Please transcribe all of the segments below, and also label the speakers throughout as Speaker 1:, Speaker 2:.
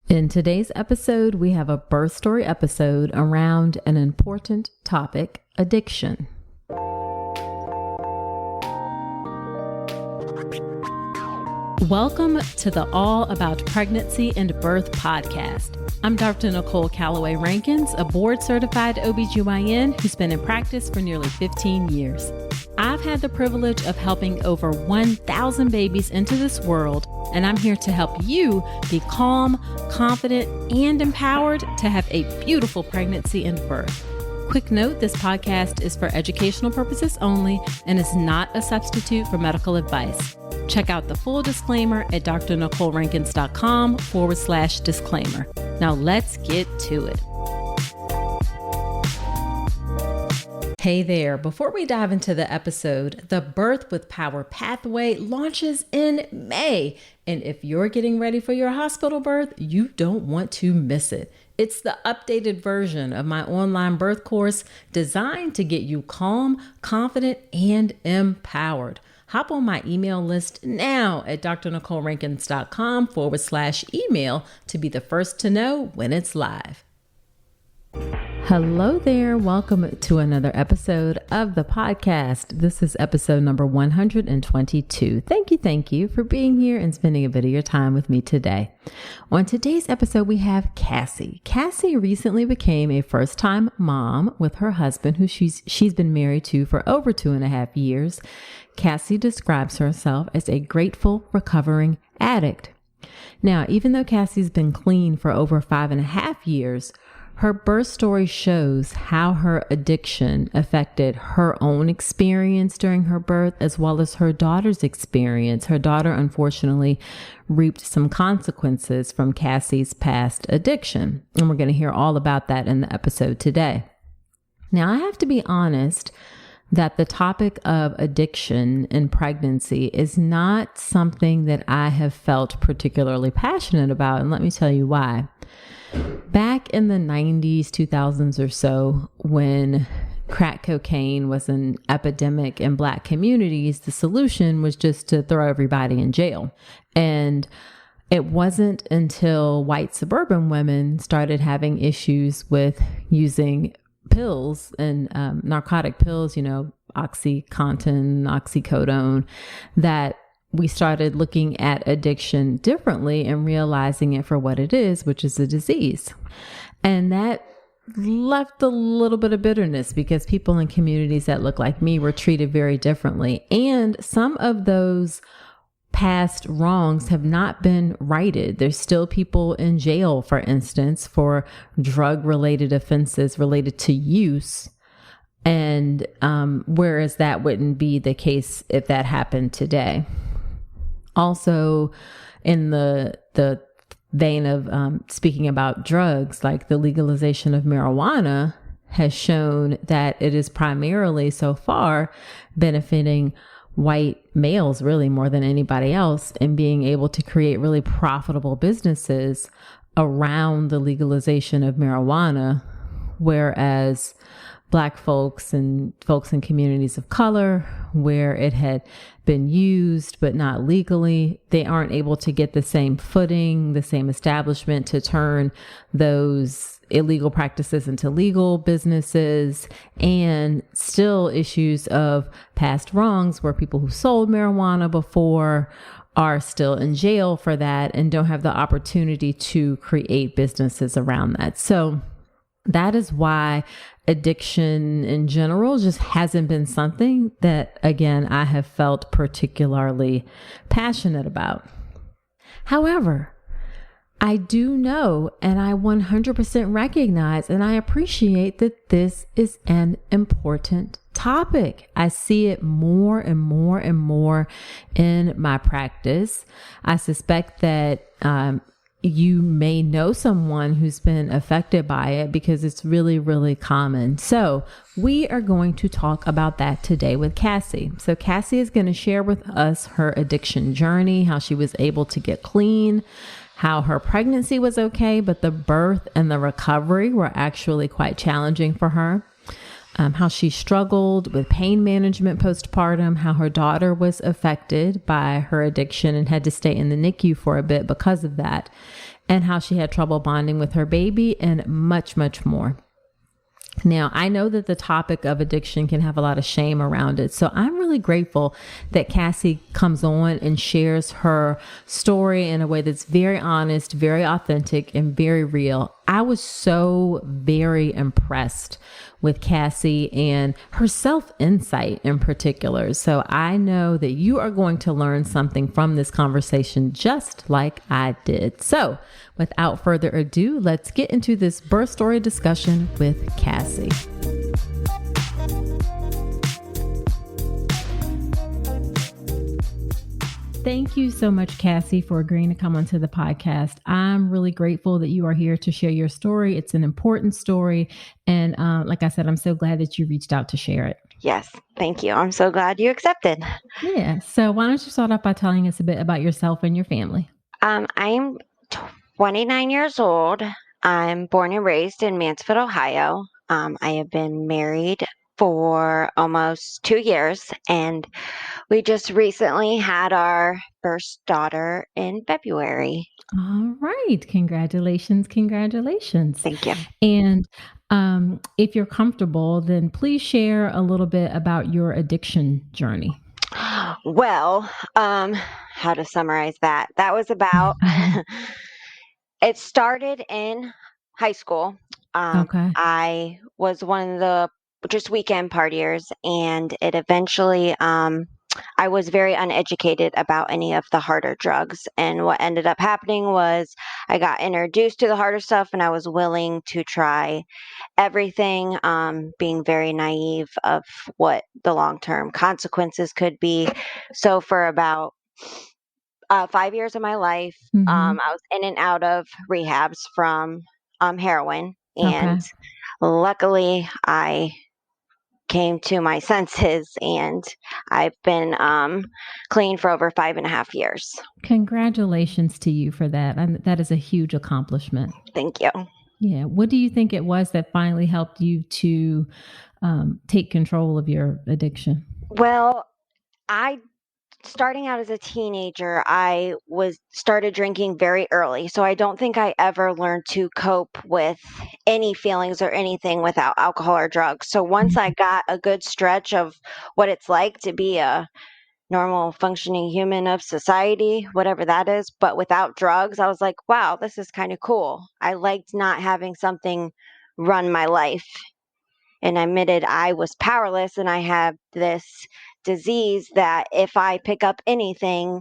Speaker 1: In today's episode, we have a birth story episode around an important topic, addiction. Welcome to the All About Pregnancy and Birth podcast. I'm Dr. Nicole Calloway Rankins, a board-certified OBGYN who's been in practice for nearly 15 years. I've had the privilege of helping over 1,000 babies into this world, and I'm here to help you be calm, confident, and empowered to have a beautiful pregnancy and birth. Quick note, this podcast is for educational purposes only and is not a substitute for medical advice. Check out the full disclaimer at drnicolerankins.com/disclaimer. Now let's get to it. Hey there, before we dive into the episode, the Birth with Power Pathway launches in May. And if you're getting ready for your hospital birth, you don't want to miss it. It's the updated version of my online birth course designed to get you calm, confident, and empowered. Hop on my email list now at drnicolerankins.com/email to be the first to know when it's live. Hello there. Welcome to another episode of the podcast. This is episode number 122. Thank you for being here and spending a bit of your time with me today. On today's episode, we have Kassie. Kassie recently became a first-time mom with her husband, who she's been married to for over 2.5 years. Kassie describes herself as a grateful, recovering addict. Now, even though Kassie's been clean for over 5.5 years, her birth story shows how her addiction affected her own experience during her birth, as well as her daughter's experience. Her daughter, unfortunately, reaped some consequences from Kassie's past addiction. And we're going to hear all about that in the episode today. Now, I have to be honest that the topic of addiction in pregnancy is not something that I have felt particularly passionate about. And let me tell you why. Back in the 90s, 2000s or so, when crack cocaine was an epidemic in Black communities, the solution was just to throw everybody in jail. And it wasn't until white suburban women started having issues with using pills and narcotic pills, OxyContin, oxycodone, that we started looking at addiction differently and realizing it for what it is, which is a disease. And that left a little bit of bitterness because people in communities that look like me were treated very differently. And some of those past wrongs have not been righted. There's still people in jail, for instance, for drug-related offenses related to use. And whereas that wouldn't be the case if that happened today. Also, in the vein of speaking about drugs, like the legalization of marijuana has shown that it is primarily so far benefiting white males really more than anybody else, and being able to create really profitable businesses around the legalization of marijuana, whereas Black folks and folks in communities of color where it had been used but not legally, they aren't able to get the same footing, the same establishment to turn those illegal practices into legal businesses, and still issues of past wrongs where people who sold marijuana before are still in jail for that and don't have the opportunity to create businesses around that. So that is why addiction in general just hasn't been something that, again, I have felt particularly passionate about. However, I do know, and I 100% recognize, and I appreciate that this is an important topic. I see it more and more and more in my practice. I suspect that, you may know someone who's been affected by it because it's really, really common. So we are going to talk about that today with Kassie. So Kassie is going to share with us her addiction journey, how she was able to get clean, how her pregnancy was okay, but the birth and the recovery were actually quite challenging for her. How she struggled with pain management postpartum, how her daughter was affected by her addiction and had to stay in the NICU for a bit because of that. and how she had trouble bonding with her baby, and much, much more. Now, I know that the topic of addiction can have a lot of shame around it. So I'm really grateful that Kassie comes on and shares her story in a way that's very honest, very authentic, and very real. I was so very impressed with Kassie and her self-insight in particular. So I know that you are going to learn something from this conversation just like I did. So without further ado, let's get into this birth story discussion with Kassie. Thank you so much, Kassie, for agreeing to come onto the podcast. I'm really grateful that you are here to share your story. It's an important story. And like I said, I'm so glad that you reached out to share it.
Speaker 2: Yes, thank you. I'm so glad you accepted.
Speaker 1: Yeah. So why don't you start off by telling us a bit about yourself and your family?
Speaker 2: I'm 29 years old. I'm born and raised in Mansfield, Ohio. I have been married for almost 2 years, and we just recently had our first daughter in February.
Speaker 1: All right. Congratulations. Congratulations.
Speaker 2: Thank you.
Speaker 1: And if you're comfortable, then please share a little bit about your addiction journey.
Speaker 2: Well, how to summarize that? That was about, it started in high school.
Speaker 1: Okay.
Speaker 2: I was one of the just weekend partiers, and it eventually, I was very uneducated about any of the harder drugs. And what ended up happening was I got introduced to the harder stuff, and I was willing to try everything, being very naive of what the long-term consequences could be. So for about 5 years of my life, I was in and out of rehabs from heroin, and
Speaker 1: Okay.
Speaker 2: luckily I came to my senses, and I've been clean for over 5.5 years.
Speaker 1: Congratulations to you for that. And that is a huge accomplishment.
Speaker 2: Thank you.
Speaker 1: Yeah. What do you think it was that finally helped you to take control of your addiction?
Speaker 2: Well, I starting out as a teenager, I was started drinking very early. So I don't think I ever learned to cope with any feelings or anything without alcohol or drugs. So once I got a good stretch of what it's like to be a normal functioning human of society, whatever that is, but without drugs, I was like, wow, this is kind of cool. I liked not having something run my life, and I admitted I was powerless, and I have this disease that if I pick up anything,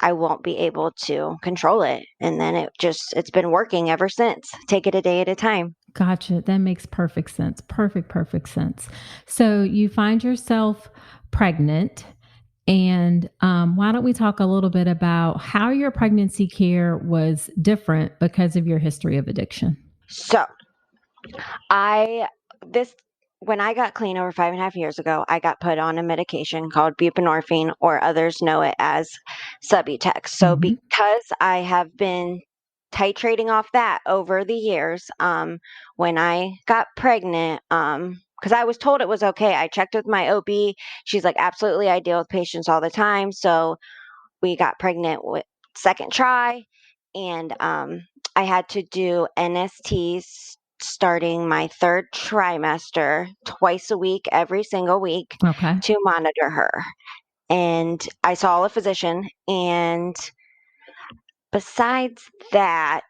Speaker 2: I won't be able to control it. And then it's been working ever since. Take it a day at a time.
Speaker 1: Gotcha. That makes perfect sense. Perfect sense. So you find yourself pregnant. And why don't we talk a little bit about how your pregnancy care was different because of your history of addiction?
Speaker 2: So I this when I got clean over 5.5 years ago, I got put on a medication called buprenorphine, or others know it as Subutex. So because I have been titrating off that over the years, when I got pregnant, because I was told it was okay. I checked with my OB. She's like, absolutely, I deal with patients all the time. So we got pregnant with second try, and I had to do NSTs starting my third trimester twice a week, every single week,
Speaker 1: Okay.
Speaker 2: to monitor her. And I saw a physician, and besides that,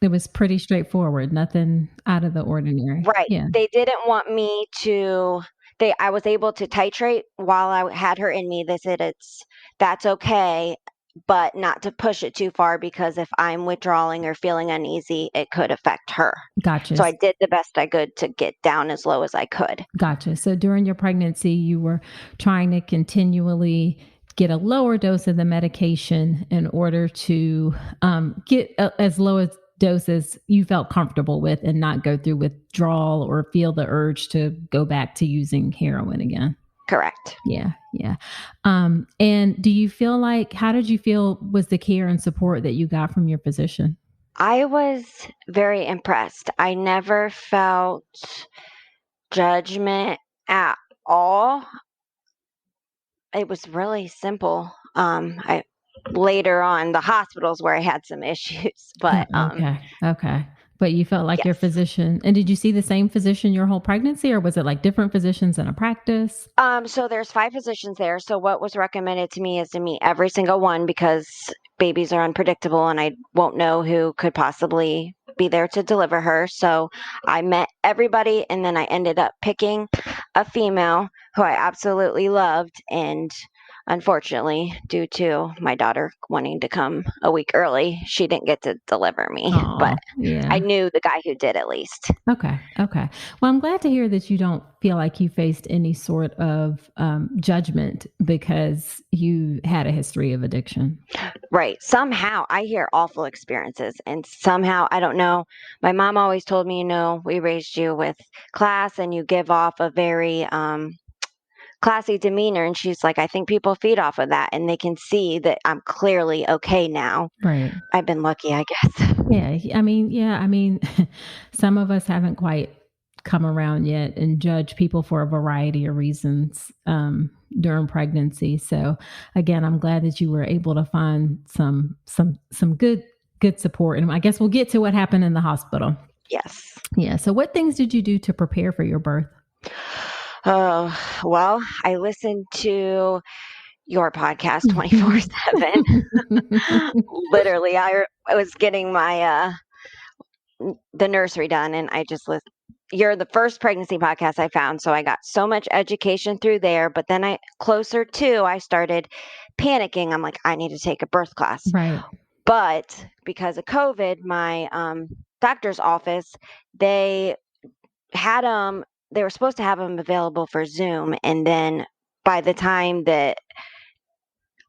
Speaker 1: It was pretty straightforward, nothing out of the ordinary.
Speaker 2: right,
Speaker 1: Yeah.
Speaker 2: they didn't want me to. I was able to titrate while I had her in me. They said that's okay, but not to push it too far, because if I'm withdrawing or feeling uneasy, it could affect her.
Speaker 1: Gotcha.
Speaker 2: So I did the best I could to get down as low as I could.
Speaker 1: Gotcha. So during your pregnancy, you were trying to continually get a lower dose of the medication in order to get as low as dose as you felt comfortable with and not go through withdrawal or feel the urge to go back to using heroin again.
Speaker 2: Correct.
Speaker 1: Yeah. And do you feel like, how did you feel was the care and support that you got from your physician?
Speaker 2: I was very impressed. I never felt judgment at all. It was really simple. later on, the hospitals where I had some issues. But
Speaker 1: Okay. But you felt like your
Speaker 2: yes.
Speaker 1: physician, and did you see the same physician your whole pregnancy, or was it like different physicians in a practice?
Speaker 2: So there's 5 physicians there. So what was recommended to me is to meet every single one because babies are unpredictable and I won't know who could possibly be there to deliver her. So I met everybody and then I ended up picking a female who I absolutely loved. And unfortunately, due to my daughter wanting to come a week early, she didn't get to deliver me. But
Speaker 1: Oh,
Speaker 2: I
Speaker 1: yeah.
Speaker 2: knew the guy who did at least.
Speaker 1: Okay. Well, I'm glad to hear that you don't feel like you faced any sort of judgment because you had a history of addiction.
Speaker 2: Right. Somehow I hear awful experiences, and somehow I don't know. My mom always told me, we raised you with class and you give off a very classy demeanor. And she's like, I think people feed off of that and they can see that I'm clearly okay now.
Speaker 1: Right.
Speaker 2: I've been lucky, I guess.
Speaker 1: Yeah. Some of us haven't quite come around yet and judge people for a variety of reasons during pregnancy. So again, I'm glad that you were able to find some good support. And I guess we'll get to what happened in the hospital.
Speaker 2: Yes.
Speaker 1: Yeah. So what things did you do to prepare for your birth?
Speaker 2: Oh, well, I listened to your podcast 24/7. Literally, I was getting my the nursery done and I just listened. You're the first pregnancy podcast I found, so I got so much education through there, but then I started panicking. I'm like, I need to take a birth class.
Speaker 1: Right.
Speaker 2: But because of COVID, my doctor's office, they had they were supposed to have them available for Zoom, and then by the time that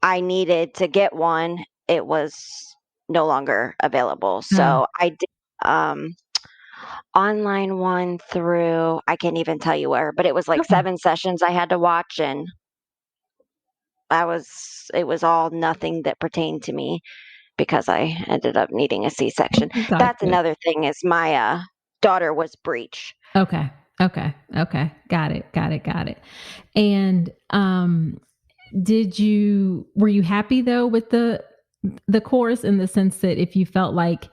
Speaker 2: I needed to get one, it was no longer available.
Speaker 1: Oh,
Speaker 2: So I did um online one through I can't even tell you where, but it was like
Speaker 1: okay.
Speaker 2: 7 sessions I had to watch, and it was all nothing that pertained to me because I ended up needing a C-section. That's
Speaker 1: Gotcha.
Speaker 2: another thing is my daughter was breech.
Speaker 1: Okay. Got it. And were you happy though with the course, in the sense that if you felt like,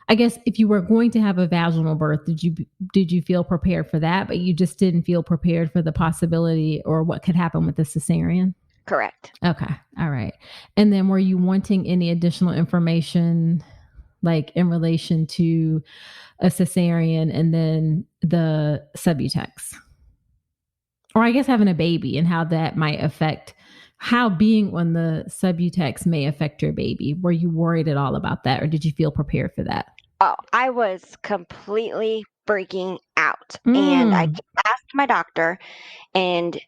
Speaker 1: I guess if you were going to have a vaginal birth, did you feel prepared for that, but you just didn't feel prepared for the possibility or what could happen with the cesarean?
Speaker 2: Correct.
Speaker 1: Okay. All right. And then were you wanting any additional information, like in relation to a cesarean and then the subutex? Or I guess having a baby and how that might affect, how being on the subutex may affect your baby. Were you worried at all about that, or did you feel prepared for that?
Speaker 2: Oh, I was completely freaking out, and I
Speaker 1: Mm,
Speaker 2: just asked my doctor. And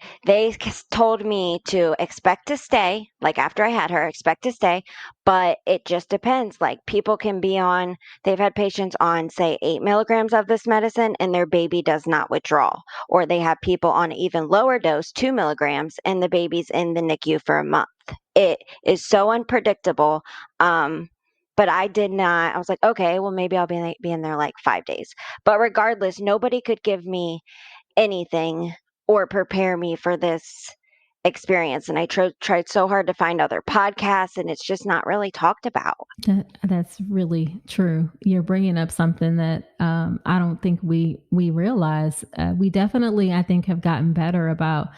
Speaker 2: told me to expect to stay, like after I had her, expect to stay, but it just depends. Like they've had patients on, say, 8 milligrams of this medicine, and their baby does not withdraw. Or they have people on an even lower dose, 2 milligrams, and the baby's in the NICU for a month. It is so unpredictable. But I did not, I was like, okay, well, maybe I'll be in there like 5 days. But regardless, nobody could give me anything or prepare me for this experience. And I tried so hard to find other podcasts, and it's just not really talked about.
Speaker 1: that's really true. You're bringing up something that I don't think we realize. We definitely, I think, have gotten better about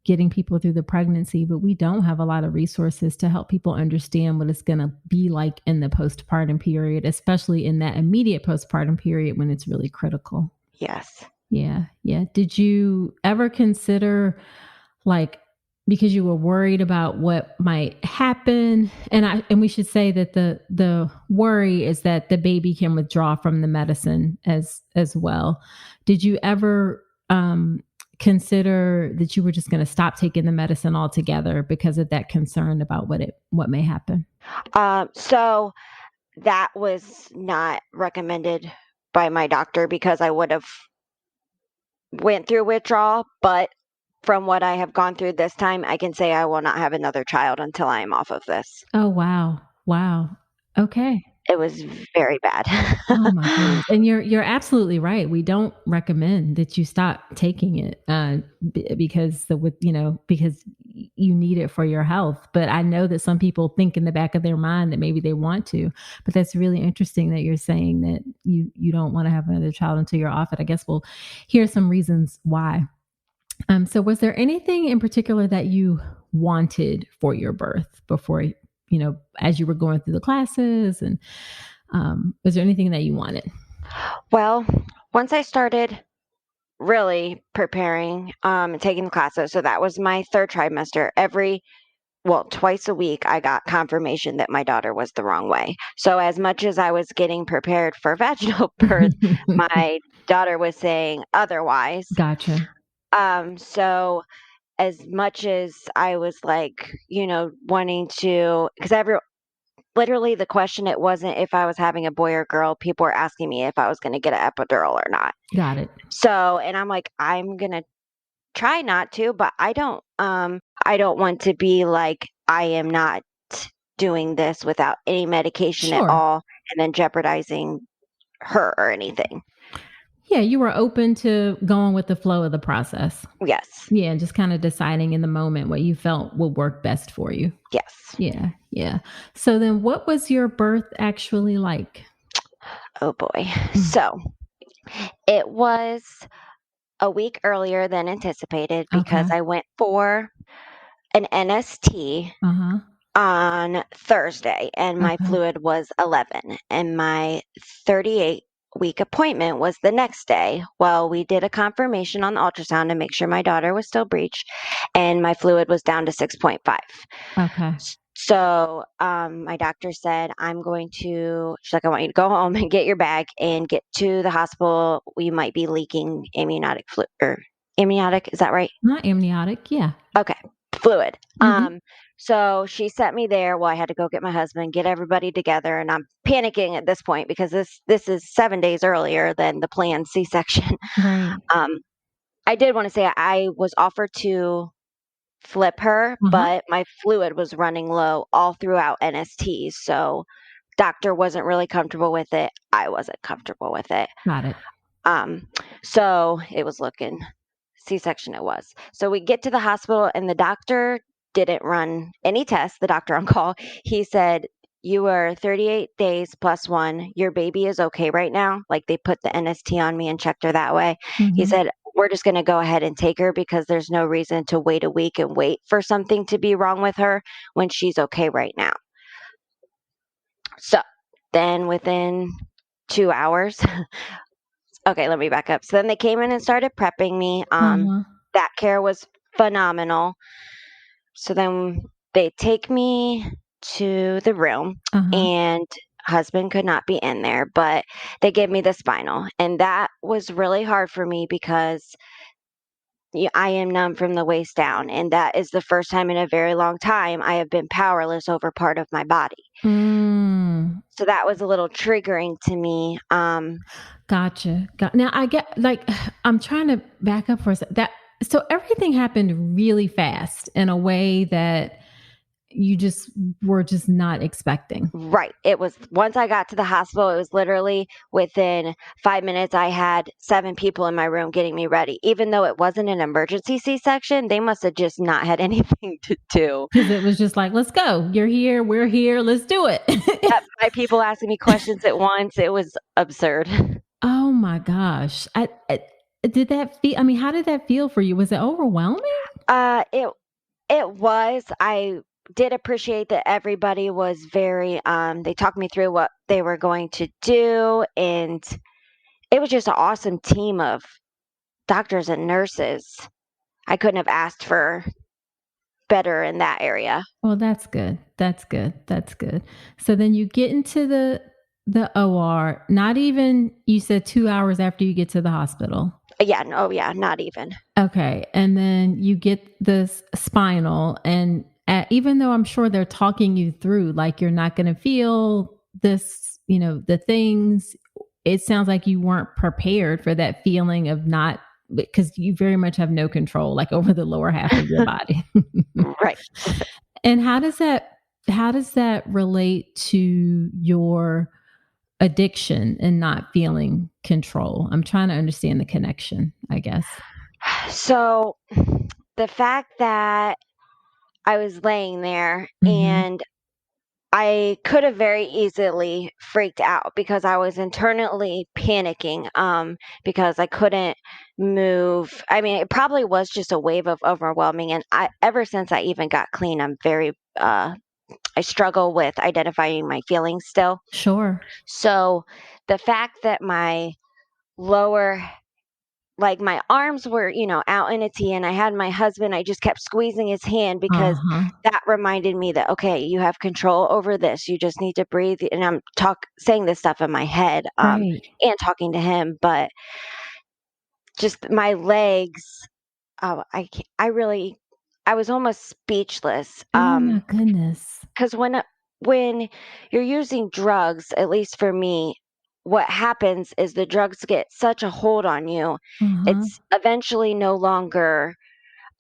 Speaker 1: getting people through the pregnancy, but we don't have a lot of resources to help people understand what it's going to be like in the postpartum period, especially in that immediate postpartum period when it's really critical.
Speaker 2: Yes.
Speaker 1: Yeah. Did you ever consider, like, because you were worried about what might happen, and we should say that the worry is that the baby can withdraw from the medicine as well. Did you ever consider that you were just going to stop taking the medicine altogether because of that concern about what may happen?
Speaker 2: So that was not recommended by my doctor because I would have went through withdrawal, but from what I have gone through this time, I can say I will not have another child until I am off of this.
Speaker 1: Oh, wow. Okay.
Speaker 2: It was very bad.
Speaker 1: Oh my goodness. And you're absolutely right. We don't recommend that you stop taking it because because you need it for your health. But I know that some people think in the back of their mind that maybe they want to, but that's really interesting that you're saying that you don't want to have another child until you're off it. I guess we'll hear some reasons why. So was there anything in particular that you wanted for your birth before, as you were going through the classes, and was there anything that you wanted?
Speaker 2: Well, once I started really preparing and taking the classes, so that was my third trimester, twice a week, I got confirmation that my daughter was the wrong way. So as much as I was getting prepared for vaginal birth, my daughter was saying otherwise.
Speaker 1: Gotcha.
Speaker 2: So as much as I was like, wanting to, because literally the question, it wasn't if I was having a boy or girl. People were asking me if I was going to get an epidural or not.
Speaker 1: Got it.
Speaker 2: So, and I'm like, I'm going to try not to, but I don't want to be like, I am not doing this without any medication at all and then jeopardizing her or anything.
Speaker 1: Yeah, you were open to going with the flow of the process.
Speaker 2: Yes.
Speaker 1: Yeah, and just kind of deciding in the moment what you felt would work best for you.
Speaker 2: Yes.
Speaker 1: Yeah. So then what was your birth actually like?
Speaker 2: Oh boy. So it was a week earlier than anticipated because I went for an NST on Thursday, and my fluid was 11, and my 38-week appointment was the next day. Well, we did a confirmation on the ultrasound to make sure my daughter was still breech, and my fluid was down to 6.5.
Speaker 1: Okay.
Speaker 2: So my doctor said, she's like, I want you to go home and get your bag and get to the hospital. We might be leaking amniotic fluid, or amniotic, is that right?
Speaker 1: Not amniotic, yeah.
Speaker 2: Okay, fluid. So she sent me there. Well, I had to go get my husband, get everybody together, and I'm panicking at this point because this is 7 days earlier than the planned C-section.
Speaker 1: Right.
Speaker 2: I did want to say I was offered to flip her, but my fluid was running low all throughout NST, so doctor wasn't really comfortable with it. I wasn't comfortable with it.
Speaker 1: Got it.
Speaker 2: So it was looking C-section it was. So we get to the hospital, and the doctor didn't run any tests. The doctor on call, he said, you were 38 days plus 1. Your baby is okay right now. Like, they put the NST on me and checked her that way. He said, we're just going to go ahead and take her because there's no reason to wait a week and wait for something to be wrong with her when she's okay right now. So then within 2 hours, okay, let me back up. So then they came in and started prepping me. That care was phenomenal. So then they take me to the room, and husband could not be in there, but they gave me the spinal, and that was really hard for me because I am numb from the waist down, and that is the first time in a very long time I have been powerless over part of my body. So that was a little triggering to me.
Speaker 1: Gotcha. Now I get, like, I'm trying to back up for a second. So everything happened really fast in a way that you were not expecting.
Speaker 2: Right. It was, once I got to the hospital, it was literally within 5 minutes, I had 7 people in my room getting me ready. Even though it wasn't an emergency C-section, they must have just not had anything to do.
Speaker 1: Because it was just like, let's go. You're here. We're here. Let's do it.
Speaker 2: My people asking me questions at once. It was absurd.
Speaker 1: Oh my gosh. Did that feel, how did that feel for you? Was it overwhelming?
Speaker 2: It was. I did appreciate that everybody was very, they talked me through what they were going to do, and it was just an awesome team of doctors and nurses. I couldn't have asked for better in that area.
Speaker 1: Well, that's good. So then you get into the OR, not even, you said 2 hours after you get to the hospital.
Speaker 2: Yeah. No, yeah, not even. Okay.
Speaker 1: And then you get this spinal, and even though I'm sure they're talking you through, like, you're not going to feel this, the things, it sounds like you weren't prepared for that feeling of not, because you very much have no control, like, over the lower half of your body.
Speaker 2: Right.
Speaker 1: And how does that relate to your addiction and not feeling control? I'm trying to understand the connection, I guess.
Speaker 2: So the fact that I was laying there
Speaker 1: Mhm.
Speaker 2: and I could have very easily freaked out because I was internally panicking, because I couldn't move. I mean, it probably was just a wave of overwhelming, and ever since I even got clean, I struggle with identifying my feelings still.
Speaker 1: Sure.
Speaker 2: So, the fact that my lower like, my arms were, out in a T, and I had my husband, I just kept squeezing his hand because
Speaker 1: Uh-huh.
Speaker 2: that reminded me that, "Okay, you have control over this, you just need to breathe," and I'm saying this stuff in my head,
Speaker 1: Right.
Speaker 2: and talking to him, but just my legs, I really I was almost speechless,
Speaker 1: Oh my goodness.
Speaker 2: 'cause when you're using drugs, at least for me, what happens is the drugs get such a hold on you,
Speaker 1: Uh-huh.
Speaker 2: it's eventually no longer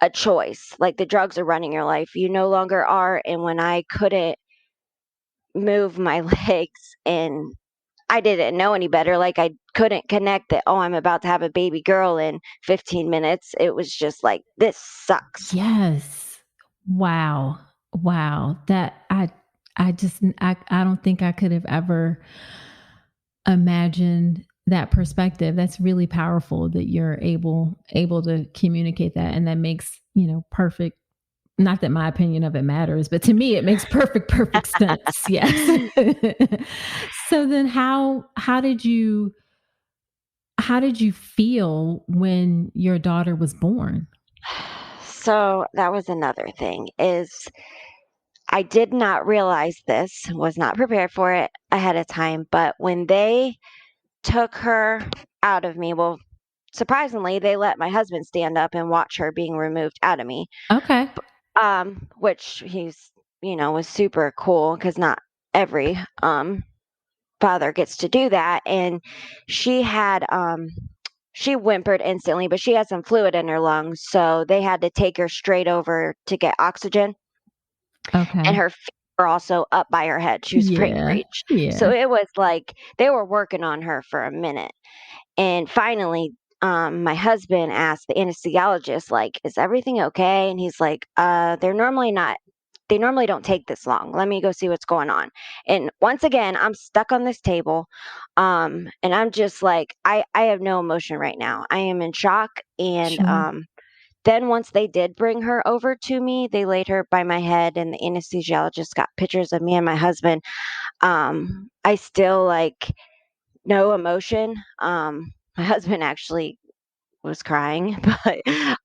Speaker 2: a choice. Like, the drugs are running your life. You no longer are, and when I couldn't move my legs and I didn't know any better, like, I couldn't connect that, "Oh, I'm about to have a baby girl in 15 minutes." It was just like, "This sucks."
Speaker 1: Yes. Wow. Wow. That I just I don't think I could have ever imagined that perspective. That's really powerful that you're able to communicate that, and that makes, perfect, not that my opinion of it matters, but to me it makes perfect sense. Yes. So then how did you feel when your daughter was born?
Speaker 2: So, that was another thing, is I did not realize this, was not prepared for it ahead of time, but when they took her out of me, well, surprisingly, they let my husband stand up and watch her being removed out of me,
Speaker 1: Okay.
Speaker 2: which was super cool because not every, father gets to do that, and she had, she whimpered instantly, but she had some fluid in her lungs, so they had to take her straight over to get oxygen, and
Speaker 1: Okay.
Speaker 2: her feet were also up by her head. She was frame
Speaker 1: Yeah.
Speaker 2: breech. So
Speaker 1: Yeah.
Speaker 2: it was like they were working on her for a minute. And finally, my husband asked the anesthesiologist, like, "Is everything okay?" And he's like, they're normally not. They normally don't take this long. Let me go see what's going on." And once again, I'm stuck on this table, and I'm just like, I have no emotion right now. I am in shock, and
Speaker 1: Sure.
Speaker 2: then once they did bring her over to me, they laid her by my head, and the anesthesiologist got pictures of me and my husband. I still, like, no emotion. My husband actually was crying, but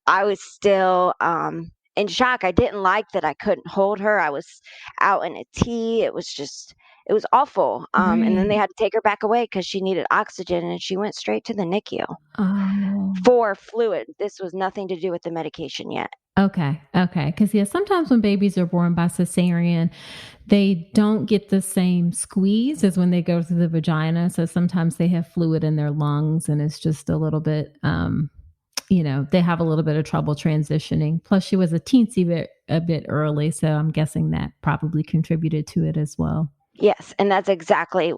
Speaker 2: I was still, in shock. I didn't like that I couldn't hold her. I was out in a T. It was awful. And then they
Speaker 1: Right.
Speaker 2: had to take her back away because she needed oxygen, and she went straight to the NICU
Speaker 1: Oh.
Speaker 2: for fluid. This was nothing to do with the medication yet.
Speaker 1: Okay. Okay. Because yeah, sometimes when babies are born by cesarean, they don't get the same squeeze as when they go through the vagina. So sometimes they have fluid in their lungs, and it's just a little bit, they have a little bit of trouble transitioning. Plus, she was a bit early, so I'm guessing that probably contributed to it as well.
Speaker 2: Yes, and that's exactly,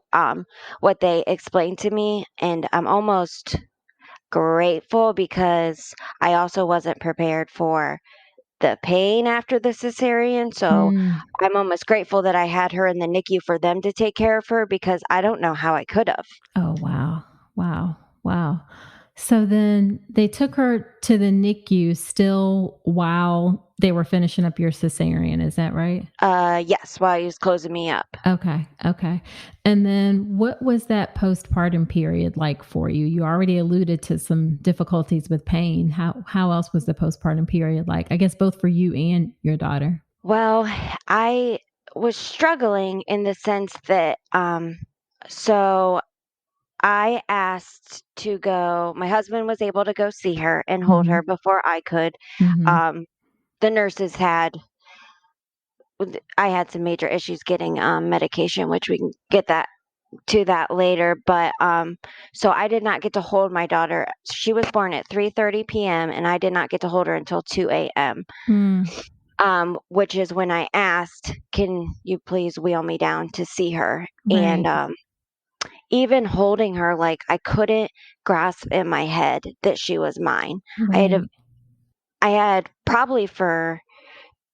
Speaker 2: what they explained to me, and I'm almost grateful because I also wasn't prepared for the pain after the cesarean, so
Speaker 1: Mm.
Speaker 2: I'm almost grateful that I had her in the NICU for them to take care of her because I don't know how I could have.
Speaker 1: Oh, wow. Wow. Wow. So then they took her to the NICU still while they were finishing up your cesarean. Is that right?
Speaker 2: Yes, while he was closing me up.
Speaker 1: Okay. Okay. And then what was that postpartum period like for you? You already alluded to some difficulties with pain. How else was the postpartum period like? I guess both for you and your daughter.
Speaker 2: Well, I was struggling in the sense that, so I asked to go my husband was able to go see her and hold her
Speaker 1: Mhm.
Speaker 2: before I could.
Speaker 1: Mhm.
Speaker 2: Um, the nurses had I had some major issues getting, medication, which we can get that later, but, so I did not get to hold my daughter. She was born at 3:30 PM, and I did not get to hold her until 2 AM,
Speaker 1: Mm.
Speaker 2: which is when I asked, "Can you please wheel me down to see her?" And,
Speaker 1: Right.
Speaker 2: even holding her, like, I couldn't grasp in my head that she was mine. I had a
Speaker 1: Right.
Speaker 2: I had probably for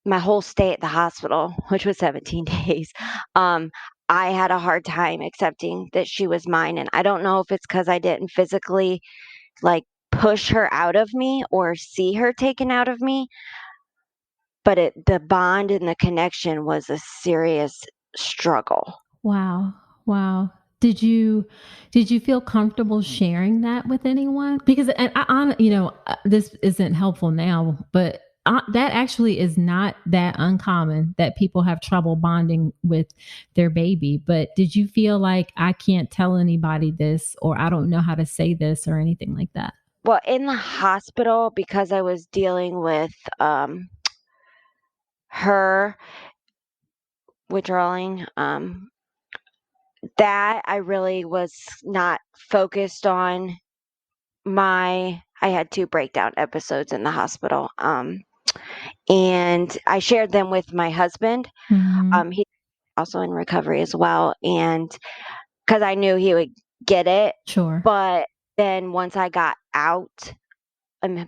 Speaker 2: my whole stay at the hospital, which was 17 days, um, I had a hard time accepting that she was mine. And I don't know if it's because I didn't physically like push her out of me or see her taken out of me, but the bond and the connection was a serious struggle.
Speaker 1: Wow. Wow. Did you feel comfortable sharing that with anyone? Because and this isn't helpful now, but that actually is not that uncommon that people have trouble bonding with their baby. But did you feel like I can't tell anybody this, or I don't know how to say this, or anything like that?
Speaker 2: Well, in the hospital, because I was dealing with her withdrawing, that I really was not focused on. I had 2 breakdown episodes in the hospital, and I shared them with my husband.
Speaker 1: Mhm.
Speaker 2: He's also in recovery as well, and because I knew he would get it,
Speaker 1: Sure.
Speaker 2: but then once I got out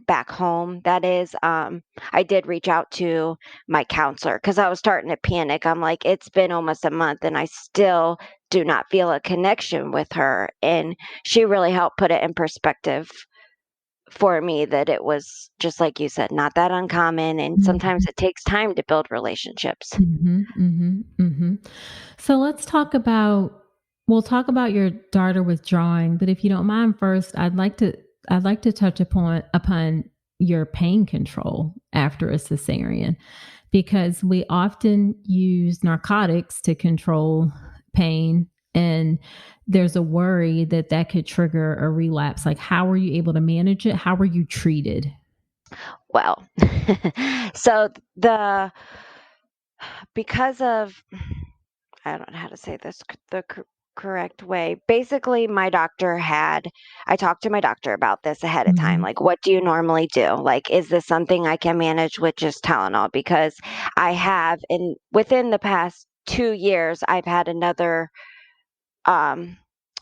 Speaker 2: back home, that is, I did reach out to my counselor because I was starting to panic. I'm like, "It's been almost a month, and I still do not feel a connection with her," and she really helped put it in perspective for me that it was just like you said, not that uncommon, and sometimes
Speaker 1: Mhm.
Speaker 2: it takes time to build relationships.
Speaker 1: Mhm. Mhm. Mhm. So we'll talk about your daughter withdrawing, but if you don't mind first, I'd like to touch upon your pain control after a cesarean, because we often use narcotics to control pain, and there's a worry that that could trigger a relapse. Like, how were you able to manage it? How were you treated?
Speaker 2: Well, so the because of I don't know how to say this correct way. Basically, I talked to my doctor about this ahead of time.
Speaker 1: Mhm.
Speaker 2: Like, what do you normally do? Like, is this something I can manage with just Tylenol? Because within the past 2 years, I've had another um,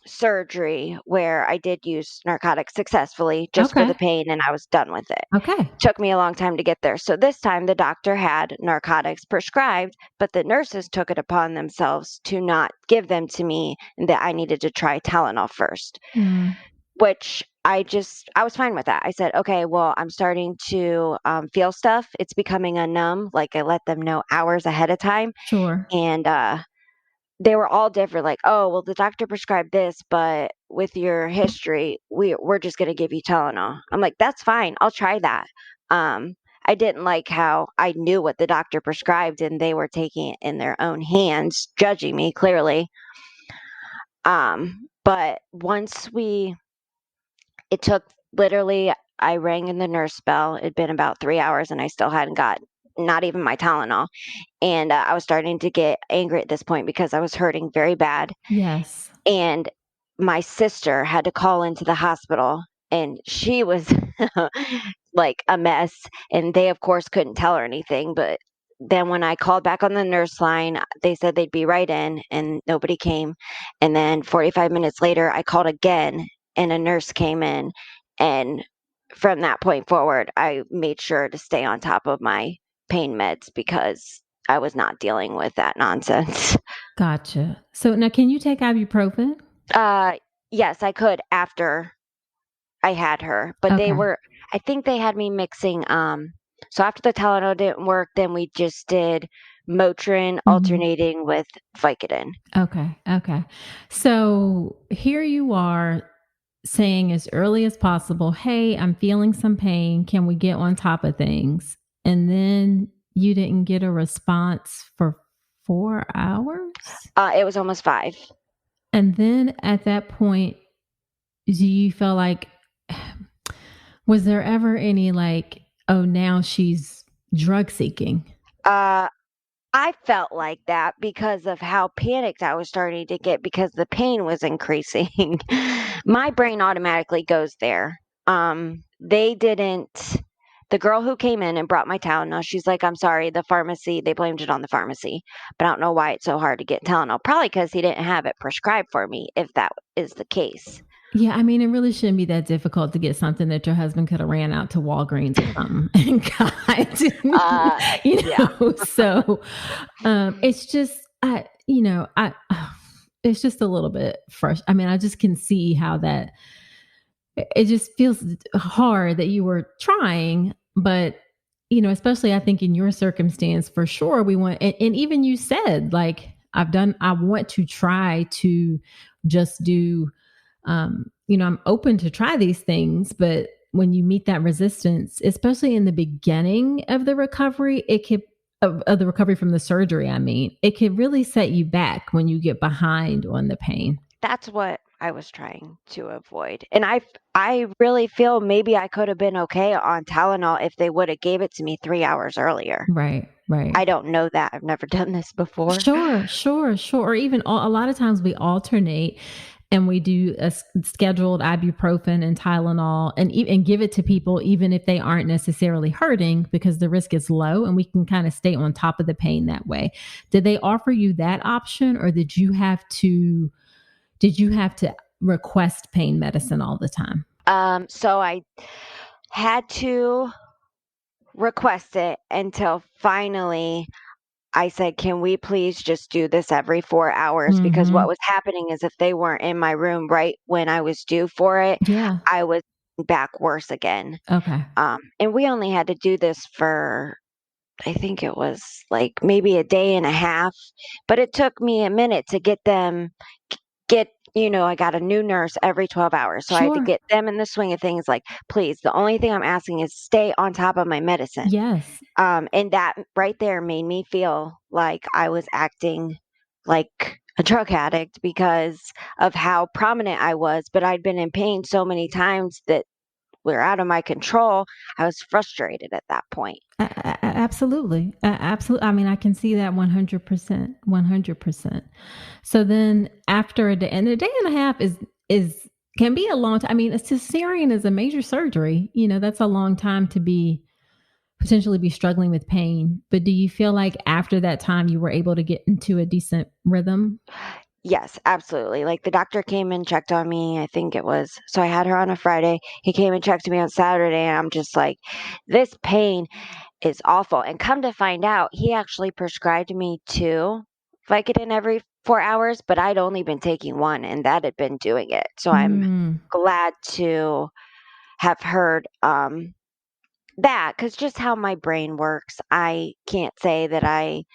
Speaker 2: surgery where I did use narcotics successfully just for the
Speaker 1: Okay.
Speaker 2: pain and I was done with it.
Speaker 1: Okay.
Speaker 2: Took me a long time to get there. So this time the doctor had narcotics prescribed, but the nurses took it upon themselves to not give them to me and that I needed to try Tylenol first,
Speaker 1: Mm,
Speaker 2: which I was fine with that. I said, okay, well, I'm starting to feel stuff. It's becoming a numb. Like I let them know hours ahead of time.
Speaker 1: sure.
Speaker 2: And they were all different, like, "Oh, well, the doctor prescribed this, but with your history, we're just gonna give you Tylenol." I'm like, "That's fine, I'll try that." I didn't like how I knew what the doctor prescribed and they were taking it in their own hands, judging me clearly. But once we it took literally I rang in the nurse bell, it'd been about 3 hours and I still hadn't got not even my Tylenol, and, I was starting to get angry at this point because I was hurting very bad.
Speaker 1: Yes.
Speaker 2: And my sister had to call into the hospital, and she was like a mess, and they, of course, couldn't tell her anything, but then when I called back on the nurse line, they said they'd be right in, and nobody came, and then 45 minutes later, I called again, and a nurse came in, and from that point forward, I made sure to stay on top of my pain meds because I was not dealing with that nonsense.
Speaker 1: Gotcha. So now can you take ibuprofen?
Speaker 2: Uh, yes, I could after I had her, but
Speaker 1: Okay.
Speaker 2: I think they had me mixing, so after the Tylenol didn't work, then we just did Motrin
Speaker 1: Mhm.
Speaker 2: alternating with Vicodin.
Speaker 1: Okay. Okay. So here you are saying as early as possible, "Hey, I'm feeling some pain. Can we get on top of things?" And then you didn't get a response for 4 hours?
Speaker 2: It was almost 5.
Speaker 1: And then at that point, do you feel like was there ever any like, "Oh, now she's drug seeking?"
Speaker 2: Uh, I felt like that because of how panicked I was starting to get because the pain was increasing. My brain automatically goes there. They didn't the girl who came in and brought my Tylenol, she's like, "I'm sorry, the pharmacy, they blamed it on the pharmacy." But I don't know why it's so hard to get Tylenol. Probably because he didn't have it prescribed for me, if that is the case.
Speaker 1: Yeah, I mean, it really shouldn't be that difficult to get something that your husband could have ran out to Walgreens or something and got,
Speaker 2: Yeah.
Speaker 1: So it's just, it's just a little bit fresh. I mean, I just can see how that, it just feels hard that you were trying, but especially I think in your circumstance, for sure, we want, and even you said, like, I want to try to just do, I'm open to try these things, but when you meet that resistance, especially in the beginning of the recovery, of the recovery from the surgery, I mean, it could really set you back when you get behind on the pain.
Speaker 2: That's what I was trying to avoid. And I really feel maybe I could have been okay on Tylenol if they would have gave it to me 3 hours earlier.
Speaker 1: Right, right.
Speaker 2: I don't know that. I've never done this before.
Speaker 1: Sure, sure, sure. Or even a lot of times we alternate and we do a scheduled ibuprofen and Tylenol and give it to people even if they aren't necessarily hurting, because the risk is low and we can kind of stay on top of the pain that way. Did they offer you that option, or did you have to request pain medicine all the time?
Speaker 2: So I had to request it until finally I said, "Can we please just do this every 4 hours?" Because what
Speaker 1: Mhm.
Speaker 2: was happening is if they weren't in my room right when I was due for it,
Speaker 1: Yeah.
Speaker 2: I was back worse again.
Speaker 1: Okay.
Speaker 2: And we only had to do this for, I think it was like maybe a day and a half, but it took me a minute to get them get I got a new nurse every 12 hours. So I had to
Speaker 1: Sure.
Speaker 2: get them in the swing of things like, please, the only thing I'm asking is stay on top of my medicine.
Speaker 1: Yes.
Speaker 2: And that right there made me feel like I was acting like a drug addict because of how prominent I was, but I'd been in pain so many times that were out of my control. I was frustrated at that point.
Speaker 1: Absolutely. Absolutely. I mean, I can see that 100%. 100%. So then after a day and a half is can be a long time. I mean, a cesarean is a major surgery. That's a long time to be potentially be struggling with pain. But do you feel like after that time you were able to get into a decent rhythm?
Speaker 2: Yes, absolutely. Like the doctor came and checked on me. I think it was, so I had her on a Friday. He came and checked me on Saturday. And I'm just like, this pain is awful. And come to find out, he actually prescribed me 2 Vicodin every 4 hours, but I'd only been taking 1 and that had been doing it. So I'm
Speaker 1: Mm,
Speaker 2: glad to have heard that, cuz just how my brain works, I can't say that I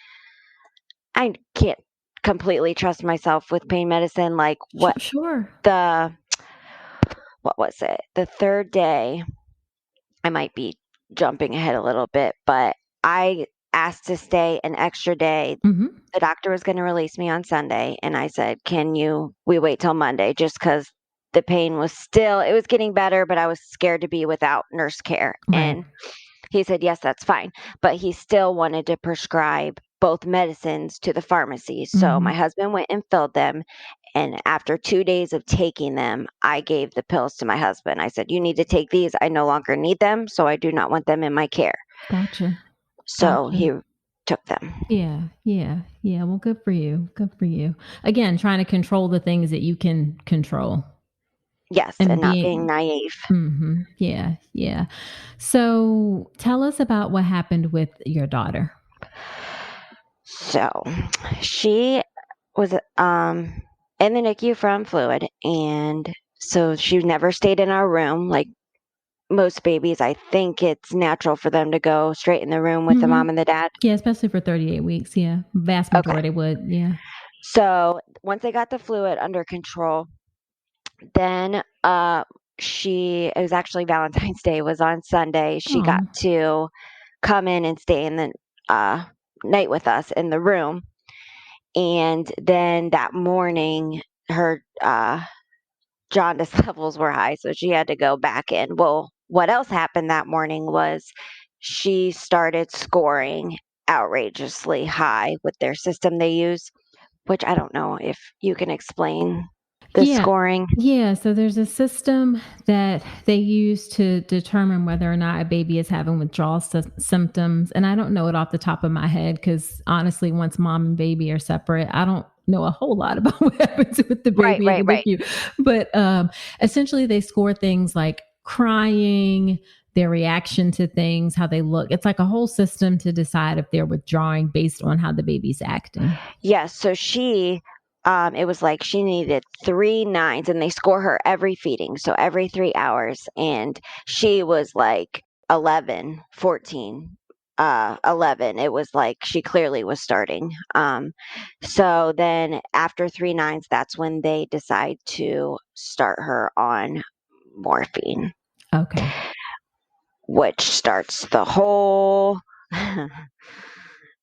Speaker 2: can't completely trust myself with pain medicine like
Speaker 1: sure.
Speaker 2: the what was it? The 3rd day, I might be jumping ahead a little bit, but I asked to stay an extra day.
Speaker 1: Hmm.
Speaker 2: The doctor was gonna release me on Sunday, and I said, "Can we wait till Monday?" Just because the pain was still it was getting better, but I was scared to be without nurse care,
Speaker 1: Right.
Speaker 2: and he said, "Yes, that's fine." But he still wanted to prescribe both medicines to the pharmacy, so my
Speaker 1: Hmm.
Speaker 2: husband went and filled them, and after 2 days of taking them, I gave the pills to my husband. I said, "You need to take these. I no longer need them, so I do not want them in my care."
Speaker 1: Gotcha.
Speaker 2: So
Speaker 1: Gotcha.
Speaker 2: he took them.
Speaker 1: Yeah, yeah, yeah. Well, good for you. Good for you. Again, trying to control the things that you can control
Speaker 2: Yes,
Speaker 1: and
Speaker 2: and not being
Speaker 1: being,
Speaker 2: naive.
Speaker 1: yeah, yeah. So tell us about what happened with your daughter.
Speaker 2: So she was in the NICU from fluid, and so she never stayed in our room. Like most babies, I think it's natural for them to go straight in the room with the
Speaker 1: Hmm.
Speaker 2: mom and the dad.
Speaker 1: Yeah, especially for 38 weeks. Yeah. Vast
Speaker 2: Okay.
Speaker 1: majority would. Yeah.
Speaker 2: So once they got the fluid under control, then it was actually Valentine's Day was on Sunday. She got
Speaker 1: Oh,
Speaker 2: to come in and stay in the uh, night with us in the room. And then that morning, her jaundice levels were high, so she had to go back in. Well, what else happened that morning was she started scoring outrageously high with their system they use, which I don't know if you can explain. the
Speaker 1: Yeah.
Speaker 2: scoring.
Speaker 1: Yeah. So there's a system that they use to determine whether or not a baby is having withdrawal symptoms. And I don't know it off the top of my head because honestly, once mom and baby are separate, I don't know a whole lot about what happens with the
Speaker 2: Right,
Speaker 1: baby in
Speaker 2: right,
Speaker 1: the
Speaker 2: right.
Speaker 1: NICU. But essentially, they score things like crying, their reaction to things, how they look. It's like a whole system to decide if they're withdrawing based on how the baby's acting.
Speaker 2: Yes, so it was like she needed 3 9s, and they score her every feeding, so every 3 hours, and she was like 11, 14, 11. It was like she clearly was starting. So then after 3 9s, that's when they decide to start her on morphine,
Speaker 1: Okay.
Speaker 2: which starts the whole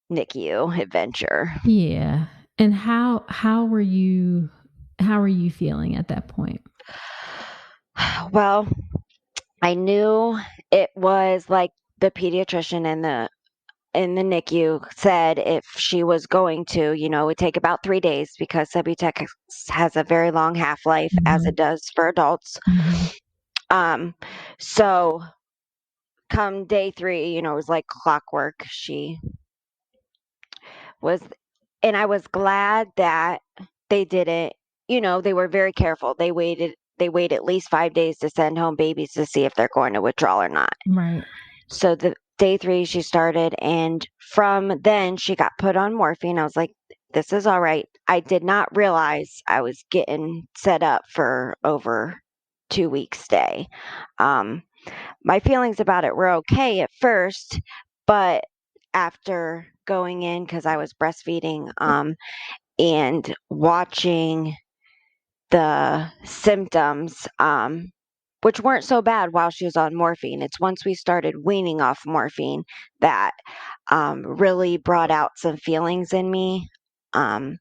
Speaker 2: NICU adventure.
Speaker 1: Yeah. And how were you feeling at that point?
Speaker 2: Well, I knew it was like the pediatrician in the NICU said if she was going to, it would take about 3 days because Subutex has a very long half life, as it
Speaker 1: Mhm.
Speaker 2: does for adults.
Speaker 1: Mhm.
Speaker 2: Um, so come day 3, it was like clockwork. She was, and I was glad that they didn't. They were very careful. They wait at least 5 days to send home babies to see if they're going to withdraw or not.
Speaker 1: Right.
Speaker 2: So the day 3 she started, and from then she got put on morphine. I was like, this is all right. I did not realize I was getting set up for over 2 weeks stay. Um, my feelings about it were okay at first, but after going in, because I was breastfeeding, and watching the symptoms, which weren't so bad while she was on morphine. It's once we started weaning off morphine that really brought out some feelings in me. Um,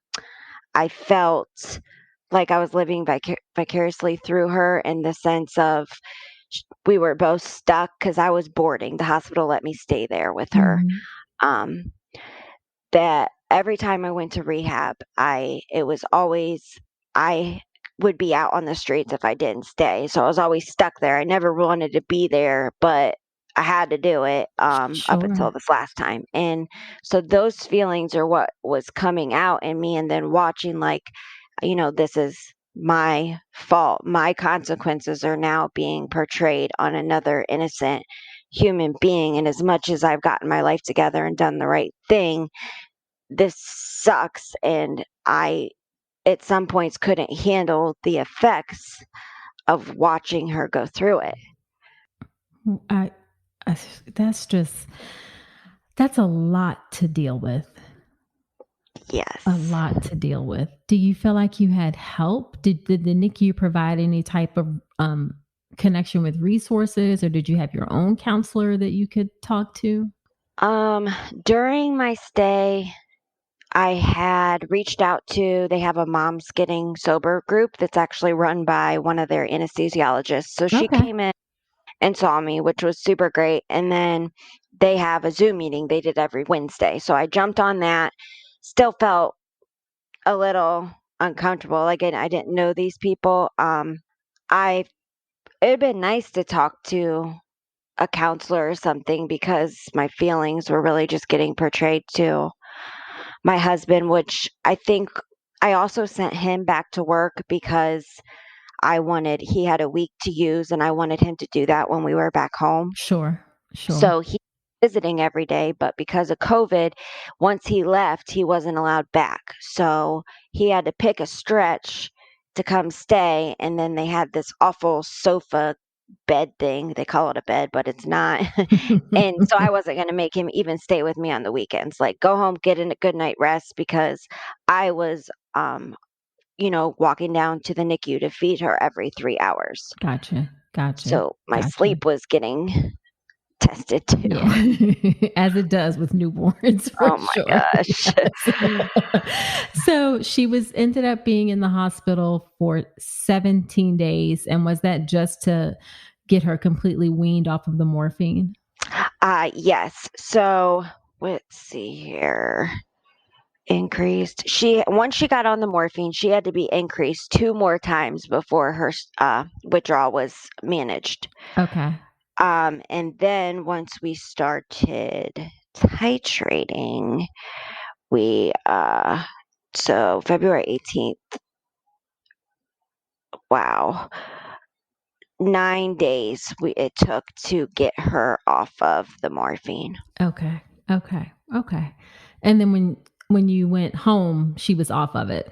Speaker 2: I felt like I was living vicariously through her, in the sense of we were both stuck because I was boarding. The hospital let me stay there with her.
Speaker 1: Mhm.
Speaker 2: Um, that every time I went to rehab, it was always I would be out on the streets if I didn't stay. So I was always stuck there. I never wanted to be there, but I had to do it up until
Speaker 1: Sure.
Speaker 2: this last time. And so those feelings are what was coming out in me, and then watching, like, this is my fault. My consequences are now being portrayed on another innocent human being. And as much as I've gotten my life together and done the right thing, this sucks. And I, at some points, couldn't handle the effects of watching her go through it.
Speaker 1: I, I that's just that's a lot to deal with. A
Speaker 2: Yes.
Speaker 1: lot to deal with. Do you feel like you had help? Did the NICU provide any type of connection with resources, or did you have your own counselor that you could talk to?
Speaker 2: Um, During my stay, I had reached out to, they have a Moms Getting Sober group that's actually run by one of their anesthesiologists. So she
Speaker 1: Okay.
Speaker 2: came in and saw me, which was super great. And then they have a Zoom meeting they did every Wednesday. So I jumped on that, still felt a little uncomfortable. Like, I didn't know these people. I It'd been nice to talk to a counselor or something, because my feelings were really just getting portrayed to my husband, which I think I also sent him back to work because he had a week to use, and I wanted him to do that when we were back home.
Speaker 1: Sure. Sure.
Speaker 2: So he visiting every day, but because of COVID, once he left, he wasn't allowed back. So he had to pick a stretch to come stay, and then they had this awful sofa bed thing. They call it a bed, but it's not. And so I wasn't going to make him even stay with me on the weekends. Like, go home, get in a good night rest, because I was walking down to the NICU to feed her every 3 hours.
Speaker 1: Gotcha. Gotcha.
Speaker 2: So my
Speaker 1: Gotcha.
Speaker 2: sleep was getting tested too.
Speaker 1: Yeah. As it does with newborns, for
Speaker 2: Oh my
Speaker 1: sure.
Speaker 2: gosh.
Speaker 1: Yes. So she was ended up being in the hospital for 17 days. And was that just to get her completely weaned off of the morphine?
Speaker 2: Yes. So let's see here. increased. Once she got on the morphine, she had to be increased 2 more times before her withdrawal was managed.
Speaker 1: Okay.
Speaker 2: And then once we started titrating, we so February 18th, wow, 9 days it took to get her off of the morphine.
Speaker 1: Okay. Okay. Okay. And then when you went home, she was off of it.